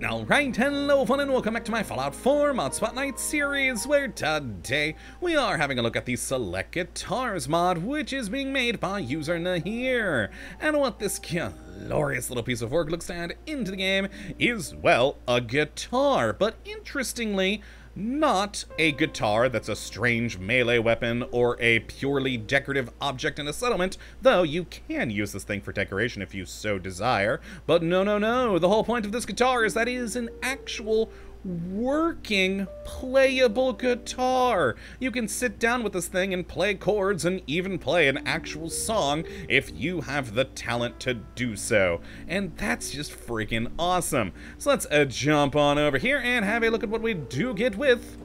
Alright, hello fun and welcome back to my Fallout 4 Mod Spotlight series, where today we are having a look at the Select Guitars mod, which is being made by user Nahir. And what this glorious little piece of work looks to add into the game is, well, a guitar, but interestingly, not a guitar that's a strange melee weapon or a purely decorative object in a settlement, though you can use this thing for decoration if you so desire. But no, the whole point of this guitar is that it is an actual working playable guitar. You can sit down with this thing and play chords and even play an actual song if you have the talent to do so. And that's just freaking awesome. So let's jump on over here and have a look at what we do get with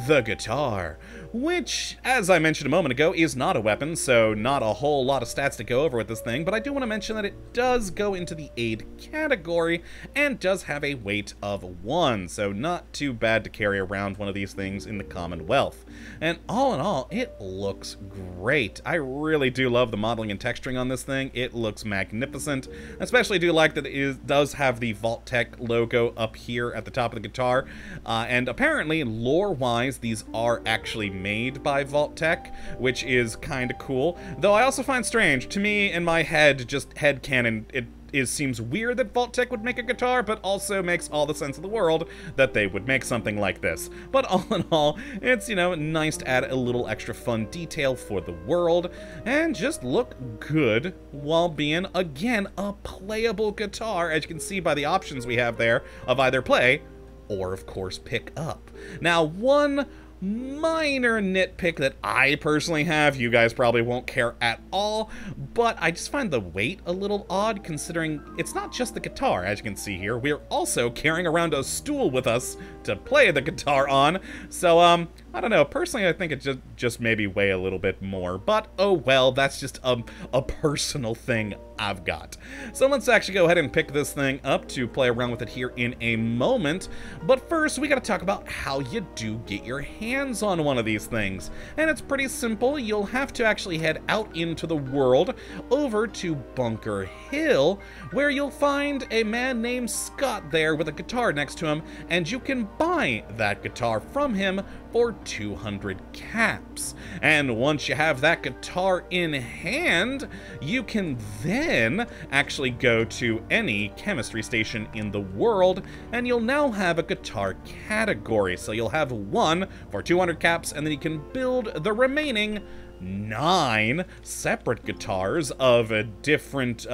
the guitar, which, as I mentioned a moment ago, is not a weapon, so not a whole lot of stats to go over with this thing, but I do want to mention that it does go into the aid category and does have a weight of 1, so not too bad to carry around one of these things in the Commonwealth. And all in all, it looks great. I really do love the modeling and texturing on this thing. It looks magnificent. I especially do like that it does have the Vault-Tec logo up here at the top of the guitar, and apparently, lore-wise, these are actually made by Vault-Tec, which is kind of cool. Though I also find strange, to me, in my head, just headcanon, it seems weird that Vault-Tec would make a guitar, but also makes all the sense in the world that they would make something like this. But all in all, it's, you know, nice to add a little extra fun detail for the world, and just look good while being, again, a playable guitar, as you can see by the options we have there of either play or, of course, pick up. Now, one minor nitpick that I personally have, you guys probably won't care at all, but I just find the weight a little odd considering it's not just the guitar. As you can see here, we're also carrying around a stool with us to play the guitar on, so I don't know, personally I think it just maybe weigh a little bit more, but oh well, that's just a personal thing I've got. So let's actually go ahead and pick this thing up to play around with it here in a moment, but first we gotta talk about how you do get your hands on one of these things. And it's pretty simple. You'll have to actually head out into the world over to Bunker Hill, where you'll find a man named Scott there with a guitar next to him, and you can buy that guitar from him for 200 caps. And once you have that guitar in hand, you can then actually go to any chemistry station in the world, and you'll now have a guitar category. So you'll have one for 200 caps, and then you can build the remaining 9 separate guitars of a different,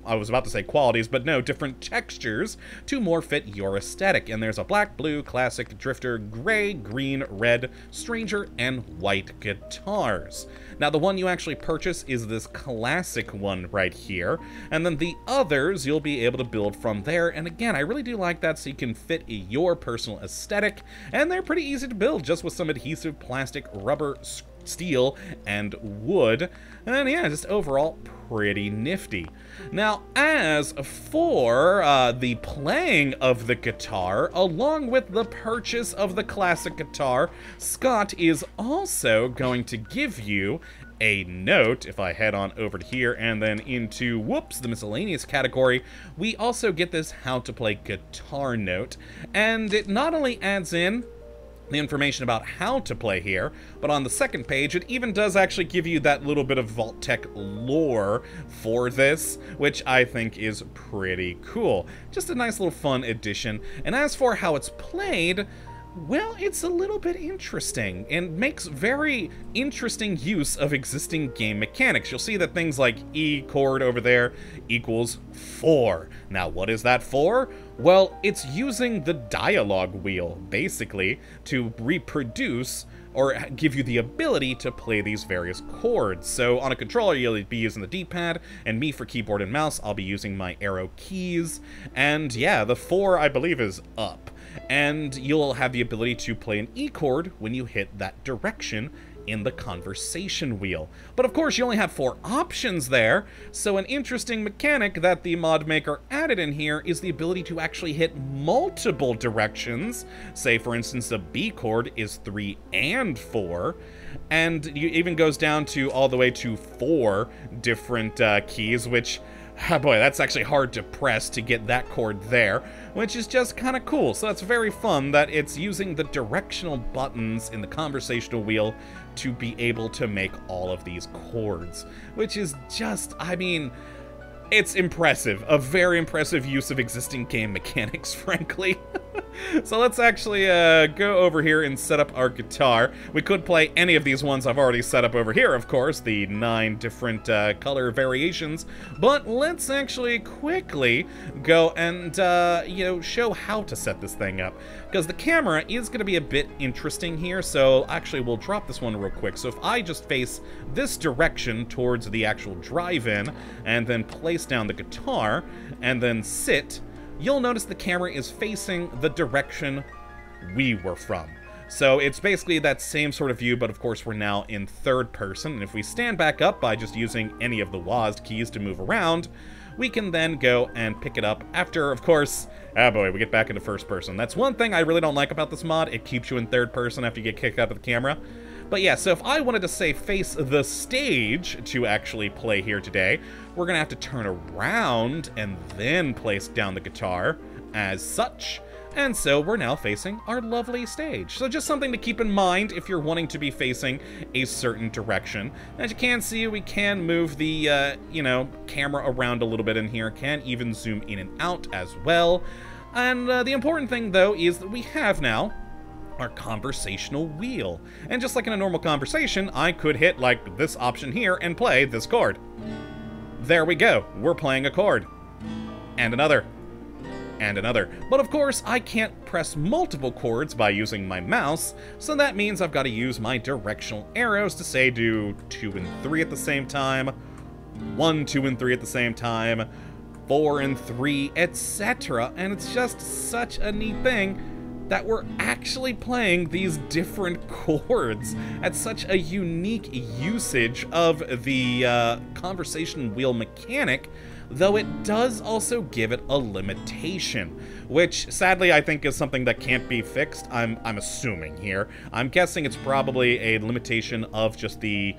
I was about to say qualities, but no, different textures to more fit your aesthetic. And there's a black, blue, classic, drifter, gray, green, red, stranger, and white guitars. Now, the one you actually purchase is this classic one right here, and then the others you'll be able to build from there. And again, I really do like that, so you can fit your personal aesthetic, and they're pretty easy to build just with some adhesive, plastic, rubber, steel, and wood. And yeah, just overall pretty nifty. Now, as for the playing of the guitar, along with the purchase of the classic guitar, Scott is also going to give you a note. If I head on over to here and then into, whoops, the miscellaneous category, we also get this how to play guitar note, and it not only adds in the information about how to play here, but on the second page it even does actually give you that little bit of Vault-Tec lore for this, which I think is pretty cool. Just a nice little fun addition. And as for how it's played, well, it's a little bit interesting and makes very interesting use of existing game mechanics. You'll see that things like E chord over there equals 4. Now, what is that for? Well, it's using the dialogue wheel, basically, to reproduce or give you the ability to play these various chords. So on a controller, you'll be using the D-pad, and me for keyboard and mouse, I'll be using my arrow keys. And yeah, the 4, I believe, is up. And you'll have the ability to play an E chord when you hit that direction in the conversation wheel. But of course, you only have 4 options there, so an interesting mechanic that the mod maker added in here is the ability to actually hit multiple directions. Say, for instance, the B chord is 3 and 4, and it even goes down to all the way to 4 different keys, which Oh boy, that's actually hard to press to get that chord there, which is just kind of cool. So that's very fun that it's using the directional buttons in the conversational wheel to be able to make all of these chords, which is just, I mean, it's impressive. A very impressive use of existing game mechanics, frankly. So let's actually go over here and set up our guitar. We could play any of these ones I've already set up over here, of course, the 9 different color variations. But let's actually quickly go and, you know, show how to set this thing up. Because the camera is going to be a bit interesting here, so actually we'll drop this one real quick. So if I just face this direction towards the actual drive-in, and then place down the guitar, and then sit, you'll notice the camera is facing the direction we were from. So it's basically that same sort of view, but of course we're now in third person, and if we stand back up by just using any of the WASD keys to move around, we can then go and pick it up after, of course, oh boy, we get back into first person. That's one thing I really don't like about this mod. It keeps you in third person after you get kicked out of the camera. But yeah, so if I wanted to, say, face the stage to actually play here today, we're going to have to turn around and then place down the guitar as such. And so we're now facing our lovely stage. So just something to keep in mind if you're wanting to be facing a certain direction. As you can see, we can move the, you know, camera around a little bit in here. Can even zoom in and out as well. And the important thing, though, is that we have now our conversational wheel. And just like in a normal conversation, I could hit, like, this option here and play this chord. There we go. We're playing a chord. And another. And another. But of course, I can't press multiple chords by using my mouse, so that means I've got to use my directional arrows to, say, do 2 and 3 at the same time, 1, 2, and 3 at the same time, 4 and 3, etc. And it's just such a neat thing that we're actually playing these different chords at such a unique usage of the conversation wheel mechanic, though it does also give it a limitation, which sadly I think is something that can't be fixed. I'm assuming here. I'm guessing it's probably a limitation of just the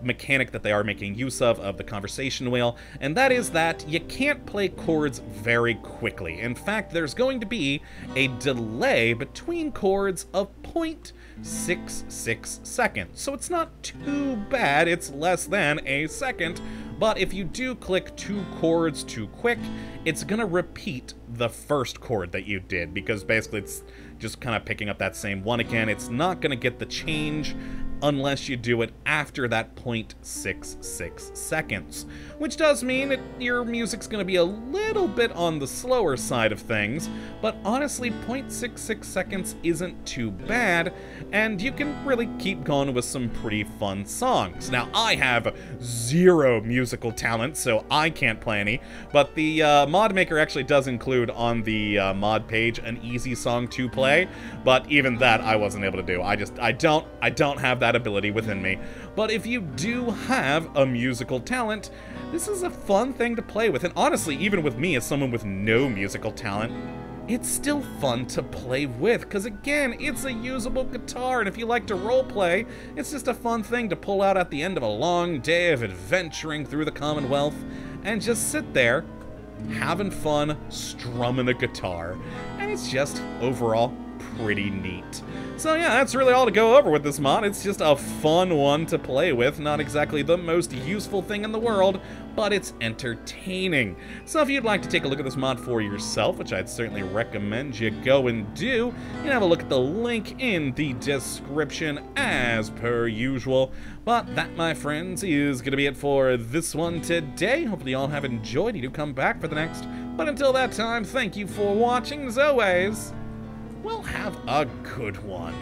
mechanic that they are making use of the conversation wheel, and that is that you can't play chords very quickly. In fact, there's going to be a delay between chords of 0.66 seconds. So it's not too bad, it's less than a second, but if you do click 2 chords too quick, it's gonna repeat the first chord that you did, because basically it's just kind of picking up that same one again. It's not gonna get the change unless you do it after that 0.66 seconds, which does mean that your music's going to be a little bit on the slower side of things, but honestly 0.66 seconds isn't too bad, and you can really keep going with some pretty fun songs. Now, I have 0 musical talent, so I can't play any, but the mod maker actually does include on the mod page an easy song to play, but even that I wasn't able to do. I don't have that ability within me. But if you do have a musical talent, this is a fun thing to play with. And honestly, even with me as someone with no musical talent, it's still fun to play with, because again, it's a usable guitar, and if you like to roleplay, it's just a fun thing to pull out at the end of a long day of adventuring through the Commonwealth and just sit there having fun strumming a guitar. And it's just overall pretty neat. So yeah, that's really all to go over with this mod. It's just a fun one to play with. Not exactly the most useful thing in the world, but it's entertaining. So if you'd like to take a look at this mod for yourself, which I'd certainly recommend you go and do, you can have a look at the link in the description as per usual. But that, my friends, is going to be it for this one today. Hopefully you all have enjoyed. You do come back for the next. But until that time, thank you for watching. As always, well, have a good one.